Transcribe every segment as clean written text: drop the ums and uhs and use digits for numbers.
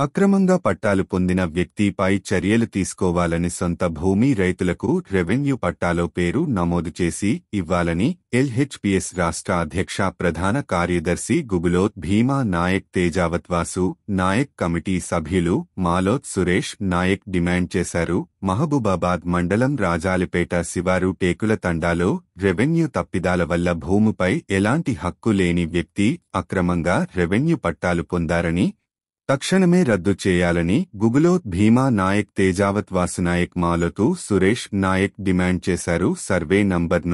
అక్రమంగా పట్టాలు పొందిన వ్యక్తిపై చర్యలు తీసుకోవాలని సొంత భూమి రైతులకు రెవెన్యూ పట్టాలో పేరు నమోదు చేసి ఇవ్వాలని ఎల్హెచ్పిఎస్ రాష్ట్ర అధ్యక్ష ప్రధాన కార్యదర్శి గుగులోత్ భీమా నాయక్ తేజావత్ వాసు నాయక్ కమిటీ సభ్యులు మాలోత్ సురేష్ నాయక్ డిమాండ్ చేశారు. మహబూబాబాద్ మండలం రాజాలిపేట శివారు టేకుల తండాలో రెవెన్యూ తప్పిదాల వల్ల భూమిపై ఎలాంటి హక్కు లేని వ్యక్తి అక్రమంగా రెవెన్యూ పట్టాలు పొందారని తక్షణమే రద్దు చేయాలని గుగులోత్ భీమా నాయక్ తేజావత్ వాసునాయక్ మాలోతు సురేష్ నాయక్ డిమాండ్ చేశారు. సర్వే నంబర్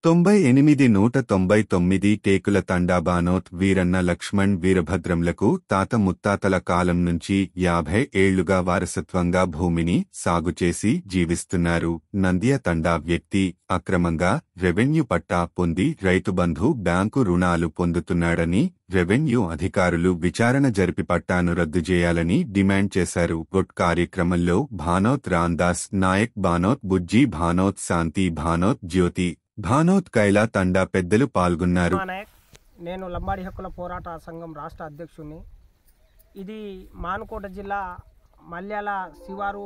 198/199 టేకుల తండా బానోత్ వీరన్న లక్ష్మణ్ వీరభద్రంలకు తాత ముత్తాతల కాలం నుంచి 50 ఏళ్లుగా వారసత్వంగా భూమిని సాగు చేసి జీవిస్తున్నారు. నంద్య తండా వ్యక్తి అక్రమంగా రెవెన్యూ పట్టా పొంది రైతుబంధు బ్యాంకు రుణాలు పొందుతున్నాడని రెవెన్యూ అధికారులు విచారణ జరిపి పట్టాను రద్దు చేయాలని డిమాండ్ చేశారు. గొట్ కార్యక్రమంలో భానోత్ రాందాస్ నాయక్, భానోత్ బుజ్జి, భానోత్ శాంతి, భానోత్ జ్యోతి, భానోత్ కైలా తండా పెద్దలు పాల్గొన్నారు. నేను లంబాడి హక్కుల పోరాట సంఘం రాష్ట్ర అధ్యక్షుడిని. ఇది మానుకోట జిల్లా మల్యాల శివారు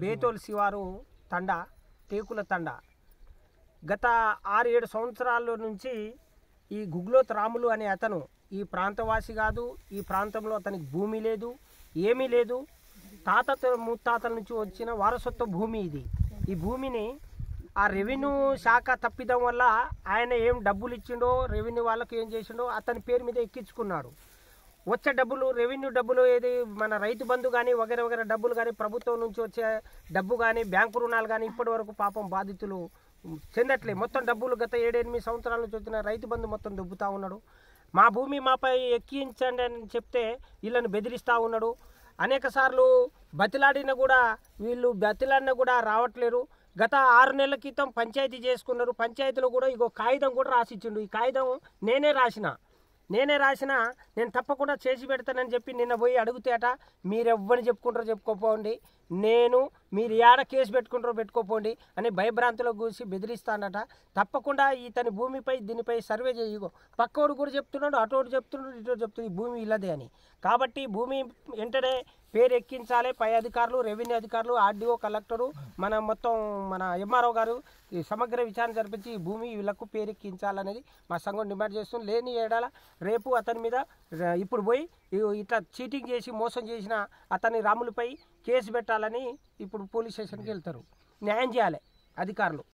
బేతోల్ శివారు తండా, టేకుల తండా. గత 6-7 సంవత్సరాల నుంచి ఈ గుగ్లోత్ రాములు అనే అతను ఈ ప్రాంతవాసి కాదు. ఈ ప్రాంతంలో అతనికి భూమి లేదు, ఏమీ లేదు. తాత ముత్తాతల నుంచి వచ్చిన వారసత్వ భూమి ఇది. ఈ భూమిని ఆ రెవెన్యూ శాఖ తప్పిదం వల్ల ఆయన ఏం డబ్బులు ఇచ్చిండో, రెవెన్యూ వాళ్ళకు ఏం చేసిండో అతని పేరు మీద ఎక్కించుకున్నాడు. వచ్చే డబ్బులు, రెవెన్యూ డబ్బులు, ఏది మన రైతు బంధు కానీ వగైరా వగైరా డబ్బులు కానీ, ప్రభుత్వం నుంచి వచ్చే డబ్బు కానీ, బ్యాంకు రుణాలు కానీ ఇప్పటి వరకు పాపం బాధితులు చెందట్లే. మొత్తం డబ్బులు గత 7-8 సంవత్సరాల నుంచి వచ్చిన రైతు బంధు మొత్తం దొబ్బుతూ ఉన్నాడు. మా భూమి మాపై ఎక్కించండి అని చెప్తే వీళ్ళని బెదిరిస్తూ ఉన్నాడు. అనేక సార్లు బతిలాడినా కూడా రావట్లేరు. గత 6 నెలల క్రితం పంచాయతీ చేసుకున్నారు. పంచాయతీలో కూడా ఇగో కాగితం కూడా రాసిచ్చిండు. ఈ కాగితం నేనే రాసిన నేను తప్పకుండా చేసి పెడతానని చెప్పి నిన్న పోయి అడుగుతేట, మీరెవ్వని చెప్పుకుంటారో చెప్పుకోపోండి, మీరు ఏడ కేసు పెట్టుకుంటారో పెట్టుకోపోండి అని భయభ్రాంతులకు కూసి బెదిరిస్తానట. తప్పకుండా ఇతని భూమిపై దీనిపై సర్వే చేయగో. పక్కోడు కూడా చెప్తున్నాడు, అటోడు చెప్తున్నాడు, ఇటోడు చెప్తుంది ఈ భూమి ఇల్లదే అని. కాబట్టి భూమి వెంటనే పేరు ఎక్కించాలి. పై అధికారులు, రెవెన్యూ అధికారులు, ఆర్డీఓ, కలెక్టరు, మన ఎంఆర్ఓ గారు ఈ సమగ్ర విచారణ జరిపించి ఈ భూమి వీళ్ళకు పేరు ఎక్కించాలనేది మా సంఘం డిమాండ్ చేస్తుంది. లేని ఏడాల రేపు అతని మీద ఇప్పుడు పోయి ఇట్లా చీటింగ్ చేసి మోసం చేసిన అతని రాములపై కేసు పెట్టాలని ఇప్పుడు పోలీస్ స్టేషన్కి వెళ్తారు. న్యాయం చేయాలి అధికారులు.